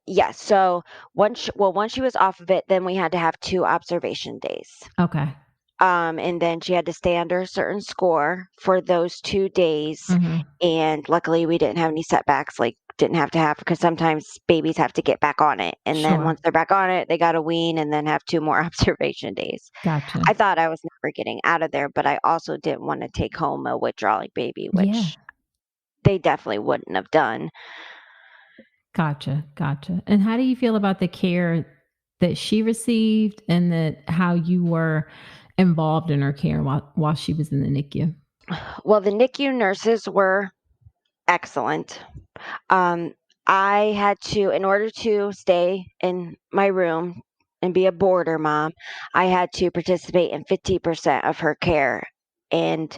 Speaker 2: Yes. So once she was off of it, then we had to have 2 observation days.
Speaker 1: Okay.
Speaker 2: And then she had to stay under a certain score for those 2 days.
Speaker 1: Mm-hmm.
Speaker 2: And luckily we didn't have any setbacks, like didn't have to have, because sometimes babies have to get back on it. And then
Speaker 1: Sure.
Speaker 2: once they're back on it, they got to wean and then have 2 more observation days.
Speaker 1: Gotcha.
Speaker 2: I thought I was never getting out of there, but I also didn't want to take home a withdrawing baby,
Speaker 1: Yeah.
Speaker 2: which they definitely wouldn't have done.
Speaker 1: Gotcha. Gotcha. And how do you feel about the care that she received and that how you were involved in her care while she was in the NICU?
Speaker 2: Well, the NICU nurses were excellent. Um, I had to, in order to stay in my room and be a boarder mom, I had to participate in 50% of her care. And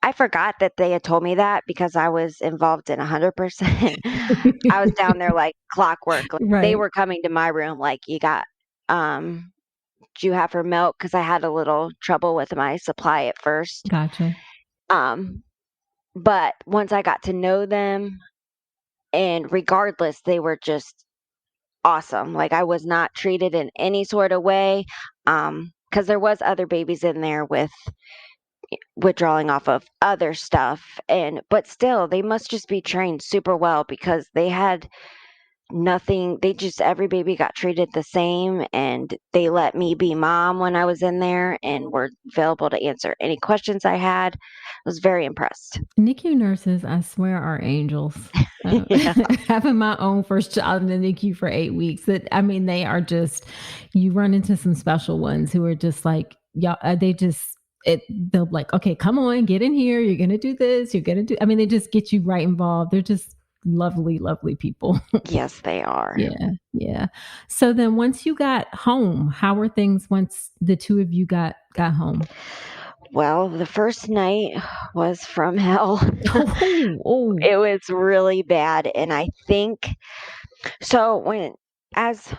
Speaker 2: I forgot that they had told me that because I was involved in 100%. I was down there like clockwork. Like, they
Speaker 1: Right.
Speaker 2: were coming to my room like, um, do you have her milk? Because I had a little trouble with my supply at first.
Speaker 1: Gotcha.
Speaker 2: Um, but once I got to know them, and regardless, they were just awesome. Like, I was not treated in any sort of way, because there was other babies in there with withdrawing off of other stuff, but still, they must just be trained super well because they had nothing. Every baby got treated the same, and they let me be mom when I was in there and were available to answer any questions I had. I was very impressed.
Speaker 1: NICU nurses, I swear, are angels.
Speaker 2: Yeah.
Speaker 1: Having my own first child in the NICU for 8 weeks, they are just, you run into some special ones who are just like, y'all, they'll be like, okay, come on, get in here. You're going to do this. They just get you right involved. They're just lovely, lovely people.
Speaker 2: Yes, they are.
Speaker 1: Yeah. Yeah. So then once you got home, how were things once the two of you got home?
Speaker 2: Well, the first night was from hell.
Speaker 1: Oh.
Speaker 2: It was really bad, and I think so as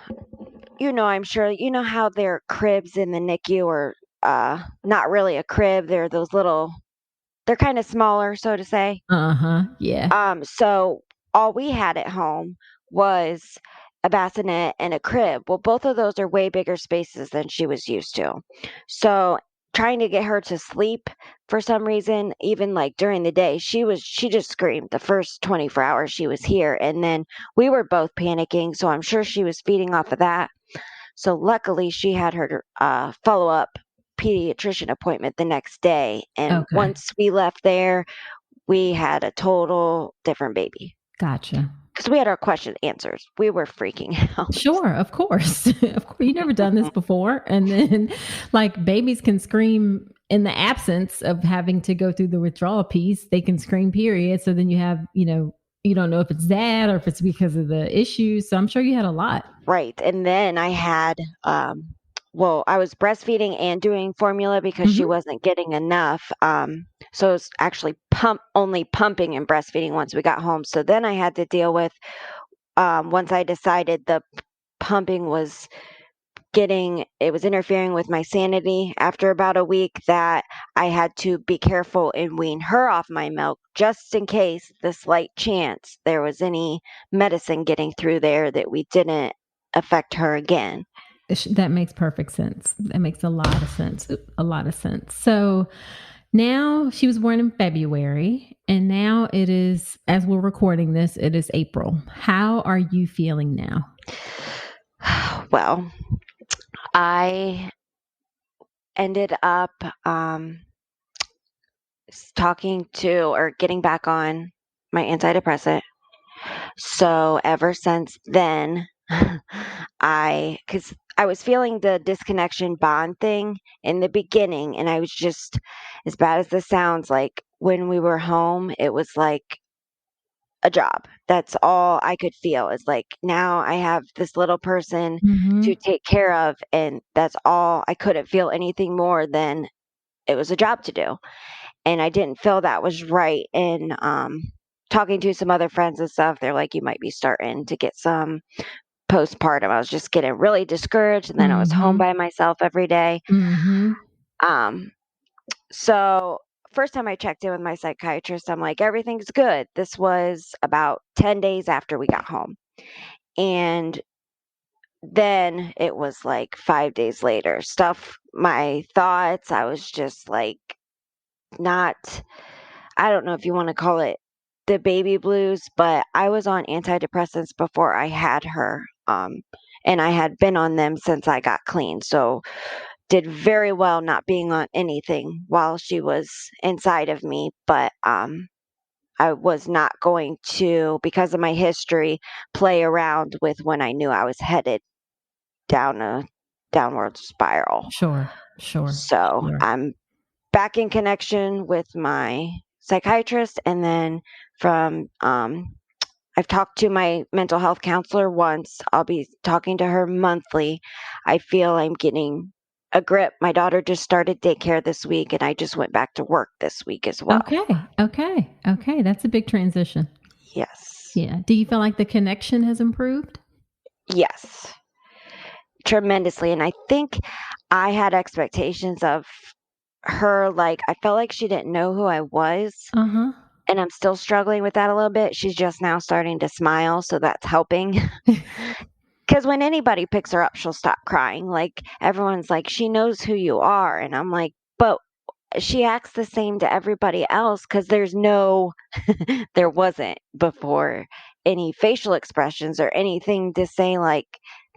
Speaker 2: I'm sure you know how their cribs in the NICU are, not really a crib, they're kinda smaller, so to say.
Speaker 1: Uh-huh. Yeah.
Speaker 2: So all we had at home was a bassinet and a crib. Well, both of those are way bigger spaces than she was used to. So trying to get her to sleep for some reason, even like during the day, she just screamed the first 24 hours she was here. And then we were both panicking. So I'm sure she was feeding off of that. So luckily she had her follow up pediatrician appointment the next day. And
Speaker 1: Okay.
Speaker 2: once we left there, we had a total different baby
Speaker 1: Gotcha.
Speaker 2: because we had our question answers. We were freaking out.
Speaker 1: Sure, of course. Of course, you've never done this before. And then, like, babies can scream in the absence of having to go through the withdrawal piece. They can scream, period. So then you have, you don't know if it's that or if it's because of the issues. So I'm sure you had a lot.
Speaker 2: Right. And then I had, I was breastfeeding and doing formula because she
Speaker 1: Mm-hmm.
Speaker 2: wasn't getting enough. So it was actually only pumping and breastfeeding once we got home. So then I had to deal with, once I decided the pumping was it was interfering with my sanity after about a week, that I had to be careful and wean her off my milk just in case the slight chance there was any medicine getting through there that we didn't affect her again.
Speaker 1: That makes perfect sense. That makes a lot of sense. A lot of sense. So now she was born in February, and now it is, as we're recording this, it is April. How are you feeling now?
Speaker 2: Well, I ended up talking to or getting back on my antidepressant. So ever since then, because I was feeling the disconnection bond thing in the beginning, and I was just, as bad as this sounds, like when we were home, it was like a job. That's all I could feel is like, now I have this little person
Speaker 1: Mm-hmm.
Speaker 2: to take care of, and that's all. I couldn't feel anything more than it was a job to do. And I didn't feel that was right. And talking to some other friends and stuff, they're like, you might be starting to get some postpartum. I was just getting really discouraged, and then I was home
Speaker 1: Mm-hmm.
Speaker 2: by myself every day.
Speaker 1: Mm-hmm.
Speaker 2: Um, so first time I checked in with my psychiatrist, I'm like, everything's good. This was about 10 days after we got home. And then it was like 5 days later. My thoughts, I was just like, not, I don't know if you want to call it the baby blues, but I was on antidepressants before I had her. And I had been on them since I got clean. So did very well not being on anything while she was inside of me. But I was not going to, because of my history, play around with when I knew I was headed down a downward spiral.
Speaker 1: Sure. Sure.
Speaker 2: So
Speaker 1: Sure.
Speaker 2: I'm back in connection with my psychiatrist, and then from I've talked to my mental health counselor once. I'll be talking to her monthly. I feel I'm getting a grip. My daughter just started daycare this week, and I just went back to work this week as well.
Speaker 1: Okay. Okay. Okay. That's a big transition.
Speaker 2: Yes.
Speaker 1: Yeah. Do you feel like the connection has improved?
Speaker 2: Yes. Tremendously. And I think I had expectations of her, like, I felt like she didn't know who I was.
Speaker 1: Uh-huh.
Speaker 2: And I'm still struggling with that a little bit. She's just now starting to smile, so that's helping. Because when anybody picks her up, she'll stop crying. Like, everyone's like, she knows who you are. And I'm like, but she acts the same to everybody else, because there wasn't before any facial expressions or anything to say, like,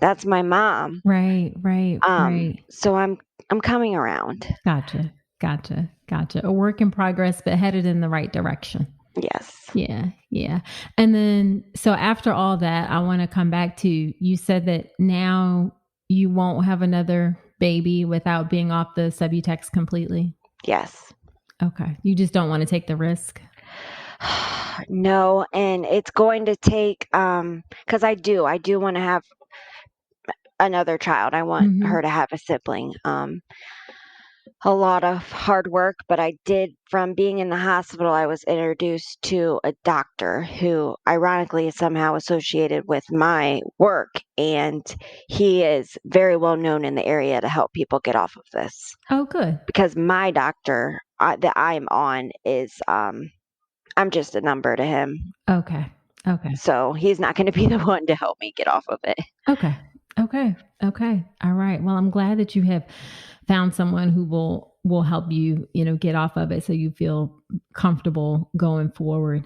Speaker 2: that's my mom.
Speaker 1: Right, right, right.
Speaker 2: So I'm coming around.
Speaker 1: Gotcha. Gotcha. Gotcha. A work in progress, but headed in the right direction.
Speaker 2: Yes.
Speaker 1: Yeah, yeah. And then, so after all that, I want to come back to, you said that now you won't have another baby without being off the Subutex completely.
Speaker 2: Yes.
Speaker 1: Okay. You just don't want to take the risk.
Speaker 2: No, and it's going to take, because I do want to have another child. I want
Speaker 1: Mm-hmm.
Speaker 2: her to have a sibling. A lot of hard work, but I did, from being in the hospital, I was introduced to a doctor who ironically is somehow associated with my work, and he is very well known in the area to help people get off of this.
Speaker 1: Oh, good.
Speaker 2: Because my doctor that I'm on is, I'm just a number to him.
Speaker 1: Okay. Okay.
Speaker 2: So he's not going to be the one to help me get off of it.
Speaker 1: Okay. Okay. Okay. All right. Well, I'm glad that you have found someone who will help you, get off of it so you feel comfortable going forward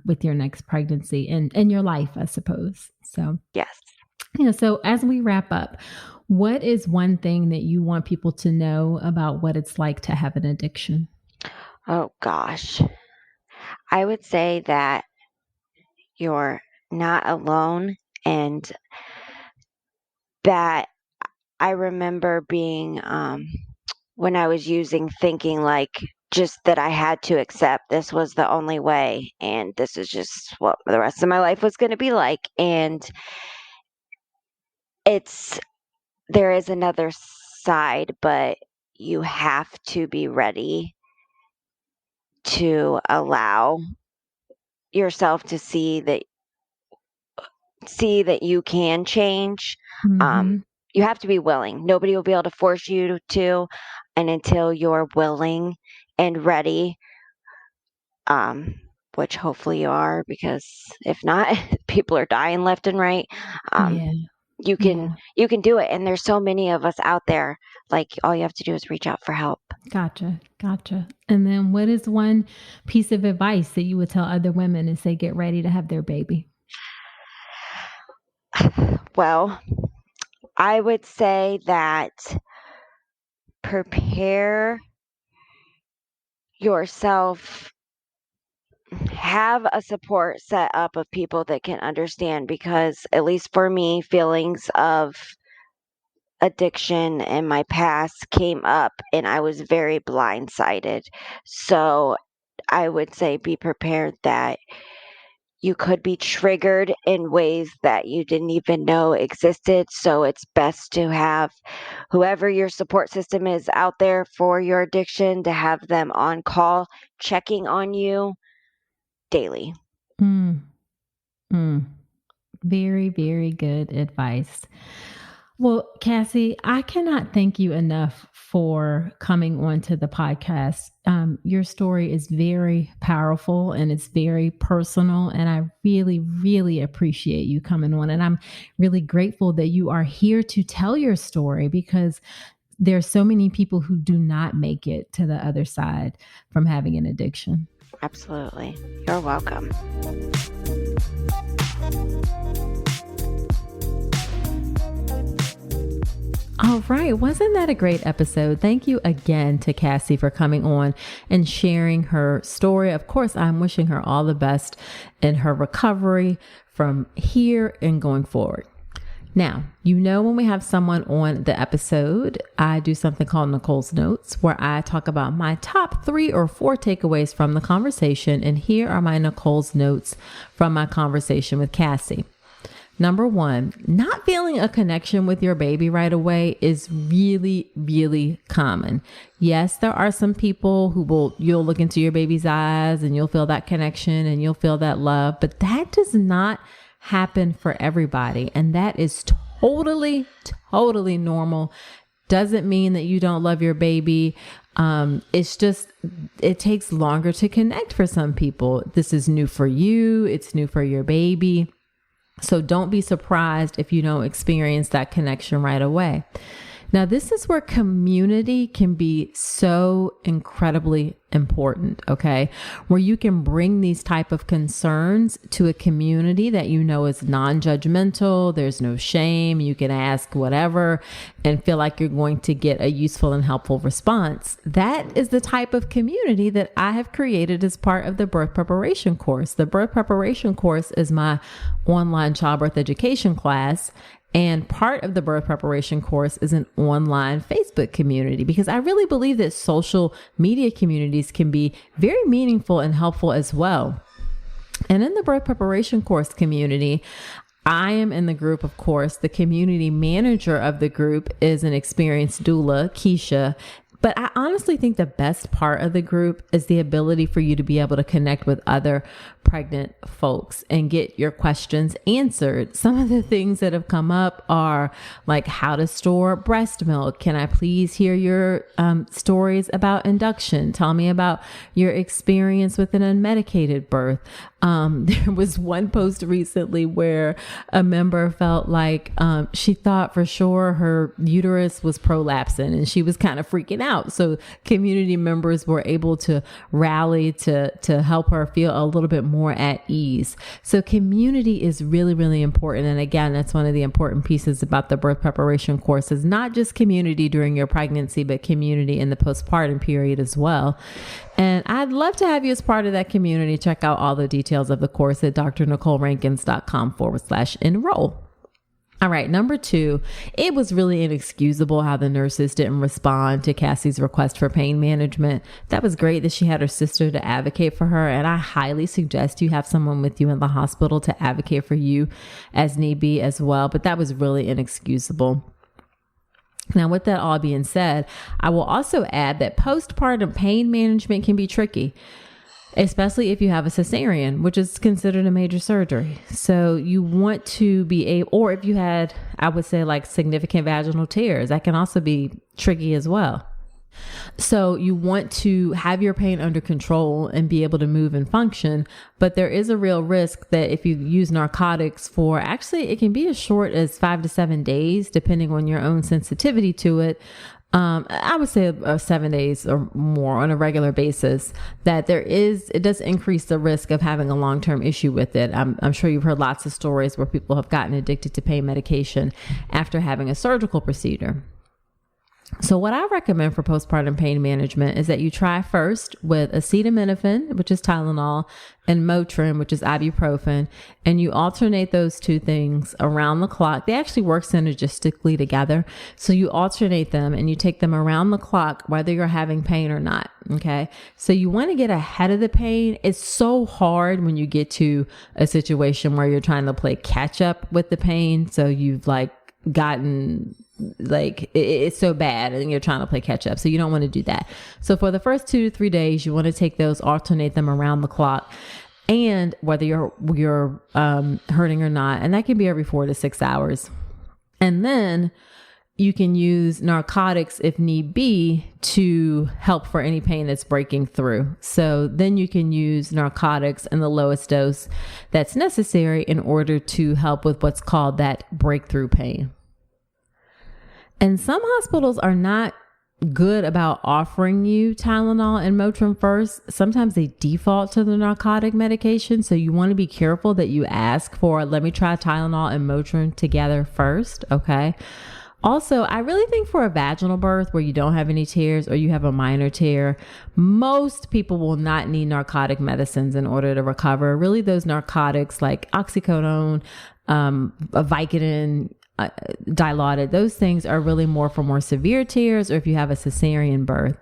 Speaker 1: with your next pregnancy and your life, I suppose. So,
Speaker 2: Yes.
Speaker 1: so as we wrap up, what is one thing that you want people to know about what it's like to have an addiction?
Speaker 2: Oh gosh. I would say that you're not alone, and that I remember being, when I was using, thinking like, just that I had to accept this was the only way, and this is just what the rest of my life was going to be like. And it's, there is another side, but you have to be ready to allow yourself to see that you can change. Um,
Speaker 1: Mm-hmm.
Speaker 2: you have to be willing. Nobody will be able to force you to, and until you're willing and ready, um, which hopefully you are, because if not, people are dying left and right. Um,
Speaker 1: Yeah.
Speaker 2: you can
Speaker 1: Yeah.
Speaker 2: you can do it, and there's so many of us out there. Like, all you have to do is reach out for help.
Speaker 1: Gotcha. Gotcha. And then what is one piece of advice that you would tell other women as they get ready to have their baby?
Speaker 2: Well, I would say that prepare yourself, have a support set up of people that can understand, because at least for me, feelings of addiction in my past came up, and I was very blindsided. So I would say be prepared that you could be triggered in ways that you didn't even know existed. So it's best to have whoever your support system is out there for your addiction, to have them on call, checking on you daily.
Speaker 1: Mm, mm. Very, very good advice. Well, Kassie, I cannot thank you enough for coming onto the podcast. Your story is very powerful and it's very personal. And I really, really appreciate you coming on. And I'm really grateful that you are here to tell your story, because there's so many people who do not make it to the other side from having an addiction.
Speaker 2: Absolutely. You're welcome.
Speaker 1: All right. Wasn't that a great episode? Thank you again to Kassie for coming on and sharing her story. Of course, I'm wishing her all the best in her recovery from here and going forward. Now, when we have someone on the episode, I do something called Nicole's Notes, where I talk about my top 3 or 4 takeaways from the conversation. And here are my Nicole's Notes from my conversation with Kassie. Number 1, not feeling a connection with your baby right away is really, really common. Yes, there are some people you'll look into your baby's eyes and you'll feel that connection and you'll feel that love, but that does not happen for everybody. And that is totally, totally normal. Doesn't mean that you don't love your baby. It's just, it takes longer to connect for some people. This is new for you. It's new for your baby. So don't be surprised if you don't experience that connection right away. Now, this is where community can be so incredibly important, okay? Where you can bring these type of concerns to a community that you know is non-judgmental. There's no shame. You can ask whatever and feel like you're going to get a useful and helpful response. That is the type of community that I have created as part of the birth preparation course. The birth preparation course is my online childbirth education class. And part of the birth preparation course is an online Facebook community, because I really believe that social media communities can be very meaningful and helpful as well. And in the birth preparation course community, I am in the group, of course. The community manager of the group is an experienced doula, Keisha. But I honestly think the best part of the group is the ability for you to be able to connect with other pregnant folks and get your questions answered. Some of the things that have come up are like how to store breast milk. Can I please hear your stories about induction? Tell me about your experience with an unmedicated birth. There was one post recently where a member felt like she thought for sure her uterus was prolapsing and she was kind of freaking out. So community members were able to rally to help her feel a little bit more at ease. So community is really, really important. And again, that's one of the important pieces about the birth preparation course, is not just community during your pregnancy, but community in the postpartum period as well. And I'd love to have you as part of that community. Check out all the details of the course at drnicolerankins.com/enroll. All right. Number 2, it was really inexcusable how the nurses didn't respond to Kassie's request for pain management. That was great that she had her sister to advocate for her. And I highly suggest you have someone with you in the hospital to advocate for you as need be as well. But that was really inexcusable. Now, with that all being said, I will also add that postpartum pain management can be tricky, especially if you have a cesarean, which is considered a major surgery. So you want to be able, or if you had, I would say, like significant vaginal tears, that can also be tricky as well. So you want to have your pain under control and be able to move and function. But there is a real risk that if you use narcotics for, actually, it can be as short as 5 to 7 days, depending on your own sensitivity to it. I would say 7 days or more on a regular basis, that it does increase the risk of having a long-term issue with it. I'm sure you've heard lots of stories where people have gotten addicted to pain medication after having a surgical procedure. So what I recommend for postpartum pain management is that you try first with acetaminophen, which is Tylenol, and Motrin, which is ibuprofen, and you alternate those two things around the clock. They actually work synergistically together. So you alternate them and you take them around the clock, whether you're having pain or not. Okay. So you want to get ahead of the pain. It's so hard when you get to a situation where you're trying to play catch up with the pain. So you've gotten it's so bad and you're trying to play catch up. So you don't want to do that. So for the first 2 to 3 days, you want to take those, alternate them around the clock, and whether you're hurting or not. And that can be every 4 to 6 hours. And then you can use narcotics if need be to help for any pain that's breaking through. So then you can use narcotics in the lowest dose that's necessary in order to help with what's called that breakthrough pain. And some hospitals are not good about offering you Tylenol and Motrin first. Sometimes they default to the narcotic medication. So you want to be careful that you ask for, let me try Tylenol and Motrin together first. Okay. Also, I really think for a vaginal birth where you don't have any tears or you have a minor tear, most people will not need narcotic medicines in order to recover. Really, those narcotics like oxycodone, Vicodin, Dilaudid, those things are really more for more severe tears or if you have a cesarean birth.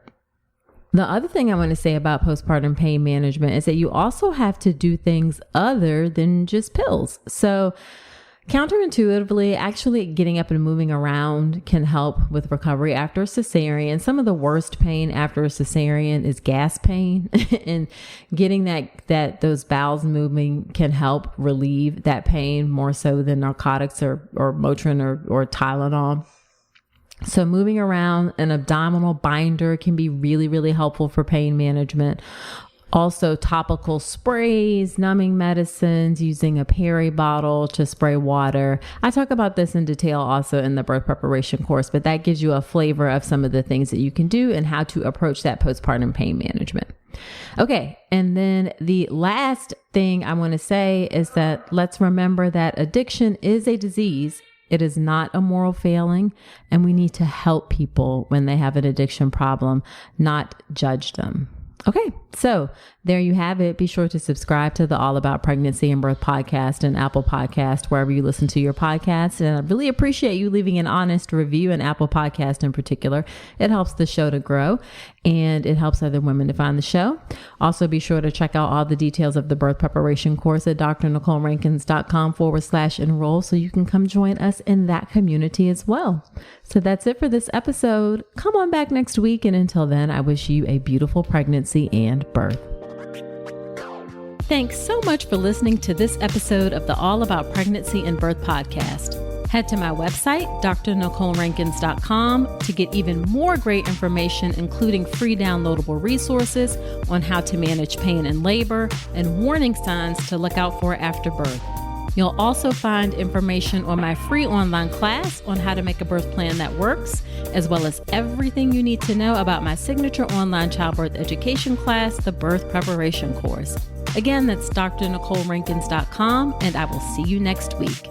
Speaker 1: The other thing I want to say about postpartum pain management is that you also have to do things other than just pills. So counterintuitively, actually getting up and moving around can help with recovery after a cesarean. Some of the worst pain after a cesarean is gas pain, and getting those bowels moving can help relieve that pain more so than narcotics or Motrin or Tylenol. So moving around, an abdominal binder can be really, really helpful for pain management. Also, topical sprays, numbing medicines, using a peri bottle to spray water. I talk about this in detail also in the birth preparation course, but that gives you a flavor of some of the things that you can do and how to approach that postpartum pain management. Okay. And then the last thing I want to say is that let's remember that addiction is a disease. It is not a moral failing, and we need to help people when they have an addiction problem, not judge them. Okay, so there you have it. Be sure to subscribe to the All About Pregnancy and Birth podcast and Apple Podcast, wherever you listen to your podcasts. And I really appreciate you leaving an honest review in Apple Podcast in particular. It helps the show to grow and it helps other women to find the show. Also, be sure to check out all the details of the birth preparation course at drnicolerankins.com/enroll so you can come join us in that community as well. So that's it for this episode. Come on back next week. And until then, I wish you a beautiful pregnancy and birth. Thanks so much for listening to this episode of the All About Pregnancy and Birth podcast. Head to my website, drnicolerankins.com, to get even more great information, including free downloadable resources on how to manage pain in labor and warning signs to look out for after birth. You'll also find information on my free online class on how to make a birth plan that works, as well as everything you need to know about my signature online childbirth education class, the Birth Preparation Course. Again, that's drnicolerankins.com, and I will see you next week.